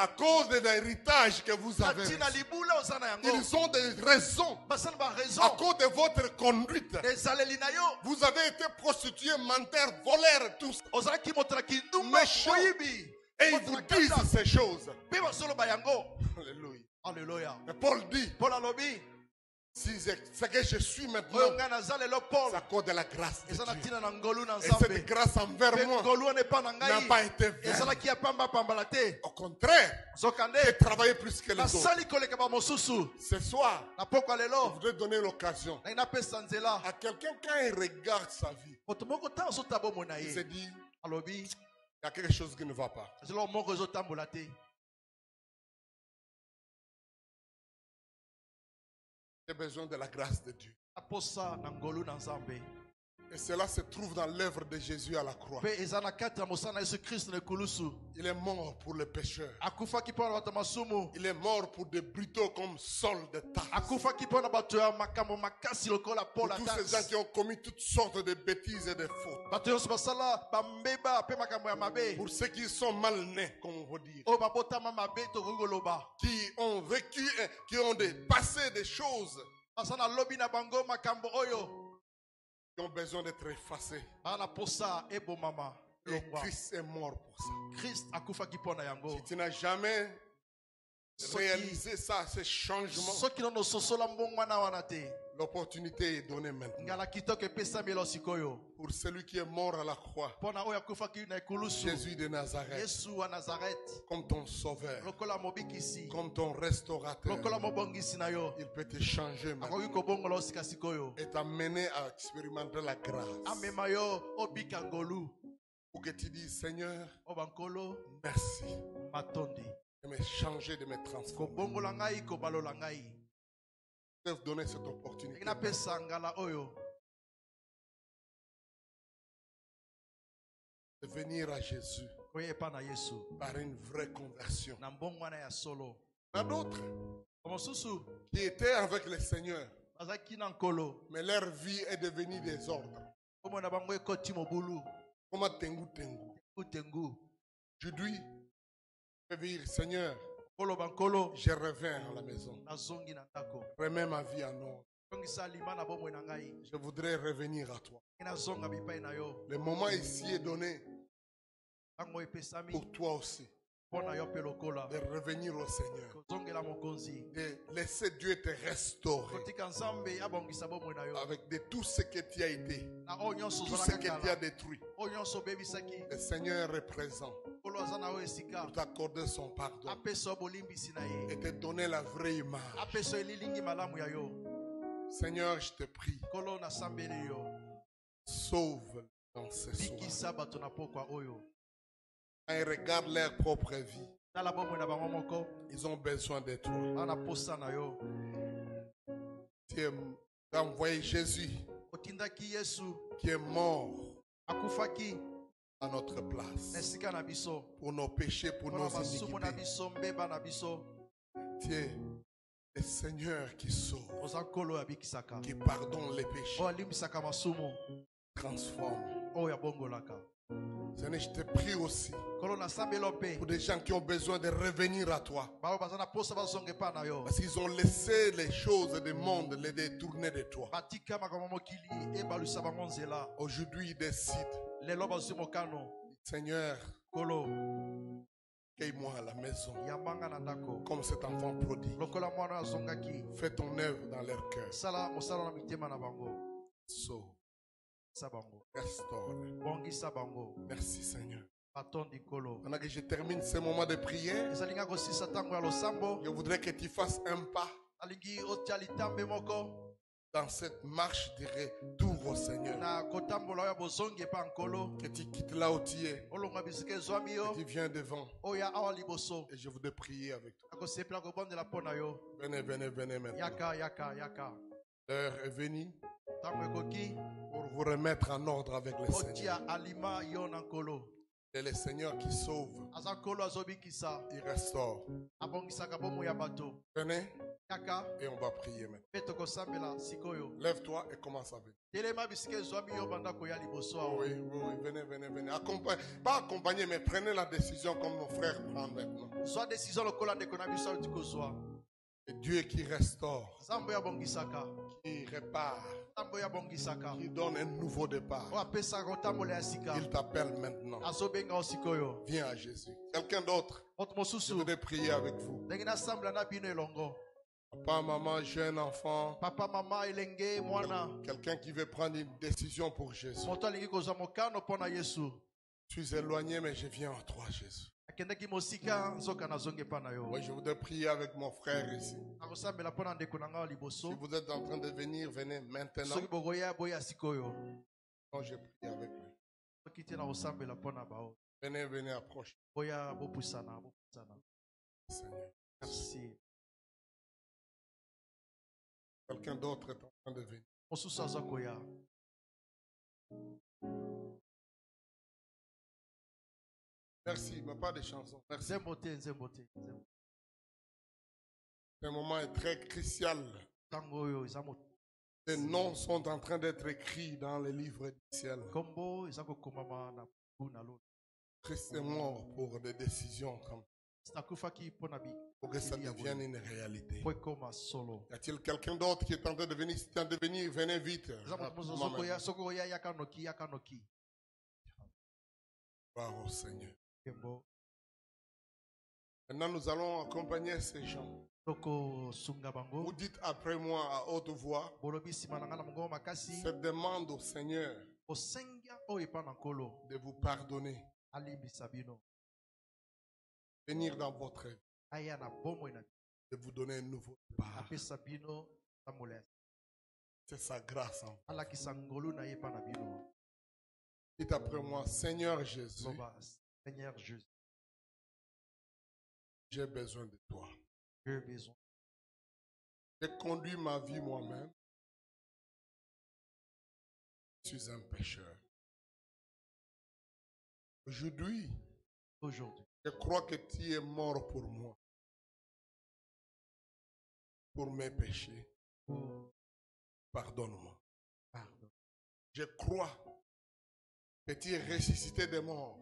cause de l'héritage que vous avez. Ils ont des raisons. À cause de votre conduite. Vous avez été prostitués, menteurs, voleurs, tous. Méchants. Et ils vous disent ces choses. Alléluia. Alléluia. Mais Paul dit. Si ce que je suis maintenant, c'est à cause de la grâce de Dieu. Et cette grâce envers moi n'a pas été vaine. Au contraire, j'ai travaillé plus que les autres. Ce soir, je voudrais donner l'occasion à quelqu'un quand il regarde sa vie, il se dit, il y a quelque chose qui ne va pas. J'ai besoin de la grâce de Dieu. Et cela se trouve dans l'œuvre de Jésus à la croix. Il est mort pour les pécheurs. Il est mort pour des brutaux comme Saul de Tarse. Pour tous ces gens qui ont commis toutes sortes de bêtises et de fautes. Pour ceux qui sont mal nés, comme on veut dire. Qui ont vécu, qui ont passé des choses. Qui ont besoin d'être effacés. Et Christ est mort pour ça. Si tu n'as jamais réalisé ça, ces changements, l'opportunité est donnée maintenant. Pour celui qui est mort à la croix, Jésus de Nazareth, comme ton sauveur, comme ton restaurateur, il peut te changer maintenant et t'amener à expérimenter la grâce. Pour que tu dises, Seigneur, merci de me changer, de me transformer. Je vais vous donner cette opportunité. De venir à Jésus par une vraie conversion. Il y a d'autres qui étaient avec le Seigneur, mais leur vie est devenue désordre. Comme tengu. Aujourd'hui, je vais dire, Seigneur, je reviens à la maison. Remets ma vie en ordre. Je voudrais revenir à toi. Le moment ici est donné pour toi aussi de revenir au Seigneur, de laisser Dieu te restaurer avec de tout ce que tu as été, tout ce que tu as détruit. Le Seigneur est présent. pour t'accorder son pardon et te donner la vraie image. Seigneur, je te prie, sauve dans ce soir. Quand ils regardent leur propre vie, ils ont besoin de toi. Tu as envoyé Jésus qui est mort à notre place pour nos péchés, pour nos iniquités. Tu es le Seigneur qui sauve, qui pardonne les péchés, transforme. Seigneur, je te prie aussi pour des gens qui ont besoin de revenir à toi. Parce qu'ils ont laissé les choses du monde les détourner de toi. Aujourd'hui, ils décident. Seigneur, accueille-moi à la maison comme cet enfant prodigue. Fais ton œuvre dans leur cœur. Sauve. Restaure. Merci Seigneur. Pendant que je termine ce moment de prière, je voudrais que tu fasses un pas dans cette marche de retour au Seigneur. Que tu quittes là où tu es. Que tu viens devant. Et je voudrais prier avec toi. Venez, venez, venez maintenant. L'heure est venue pour vous remettre en ordre avec le Seigneur. C'est le Seigneur qui sauve. Il restaure. Venez et on va prier maintenant. Lève-toi et commence à venir. Oui, oui, venez, venez, venez. Pas accompagner, mais prenez la décision comme mon frère prend maintenant. Et Dieu qui restaure, qui répare, qui donne un nouveau départ. Il t'appelle maintenant. Viens à Jésus. Quelqu'un d'autre, je voudrais prier avec vous. Papa, maman, jeune enfant, papa, maman, quelqu'un qui veut prendre une décision pour Jésus. Je suis éloigné, mais je viens à toi, Jésus. Oui, je voudrais prier avec mon frère ici. Si vous êtes en train de venir, venez maintenant. Non, je prie avec lui. Venez, venez, approche. Seigneur. Merci. Quelqu'un d'autre est en train de venir. Merci, mais pas de chansons. Merci. Ce moment est très crucial. Les noms sont en train d'être écrits dans les livres du ciel. Christ est mort pour des décisions comme ça. Pour que ça devienne une réalité. Y a-t-il quelqu'un d'autre qui est en train de venir? Si tu es en train de venir, venez vite. Gloire au Seigneur. Maintenant, nous allons accompagner ces gens. Vous dites après moi à haute voix, je demande au Seigneur de vous pardonner, venir dans votre vie, de vous donner un nouveau départ. C'est sa grâce. Dites après moi, Seigneur Jésus, j'ai besoin de toi. J'ai conduit ma vie moi-même. Je suis un pécheur. Aujourd'hui, je crois que tu es mort pour moi, pour mes péchés. Pardonne-moi. Je crois que tu es ressuscité des morts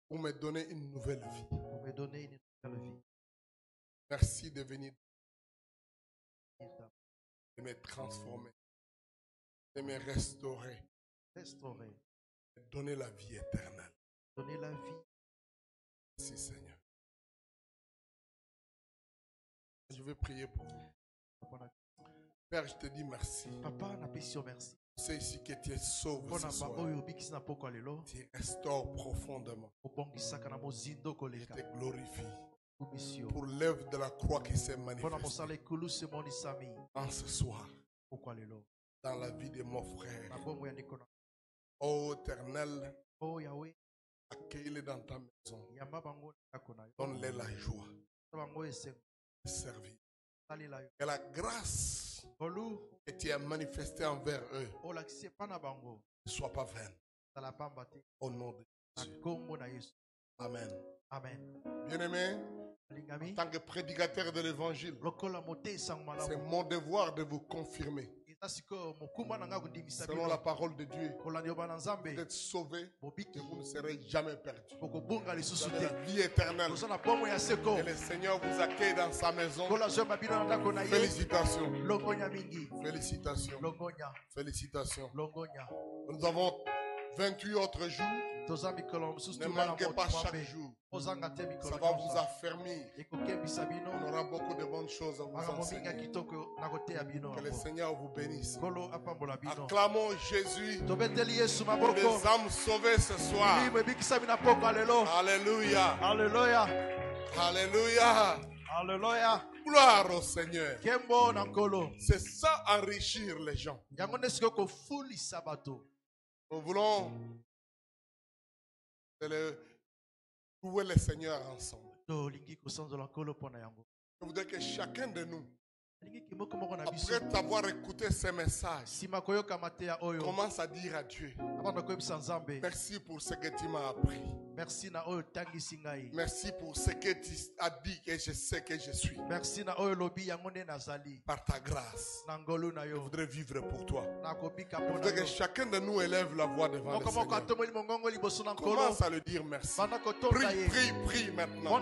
pour me donner une nouvelle vie. Merci de venir, de me transformer, de me restaurer, de donner la vie éternelle. Merci Seigneur. Je vais prier pour vous. Père, je te dis merci. Papa, merci. C'est ici que tu es sauvé ce soir. Tu restaures profondément. Je te glorifie pour l'œuvre de la croix qui s'est manifestée en ce soir dans la vie de mon frère. Ô Éternel, accueille-les dans ta maison. Donne-les la joie de servir. Que la grâce que tu as manifestée envers eux ne soit pas vaine. Au nom de Jésus. Amen. Amen. Bien-aimé, en tant que prédicateur de l'évangile, c'est mon devoir de vous confirmer. Selon la parole de Dieu, vous êtes sauvés et vous ne serez jamais perdus. Vous avez la vie éternelle. Et le Seigneur vous accueille dans sa maison. Félicitations. Félicitations. Félicitations. Nous avons 28 autres jours. Ne manquez pas chaque jour. Ça va vous affermir. On aura beaucoup de bonnes choses à vous enseigner. Que le Seigneur vous bénisse. Acclamons Jésus pour les âmes sauvées ce soir. Alléluia. Alléluia. Alléluia. Alléluia. Gloire au Seigneur. C'est ça, enrichir les gens. Nous voulons louer le Seigneur ensemble. Je voudrais que chacun de nous, après avoir écouté ces messages, commence à dire à Dieu: merci pour ce que tu m'as appris. Merci pour ce que tu as dit et je sais que je suis. Par ta grâce, je voudrais vivre pour toi. Je voudrais que chacun de nous élève la voix devant le Seigneur. Commence à le dire merci. Prie, prie, prie maintenant.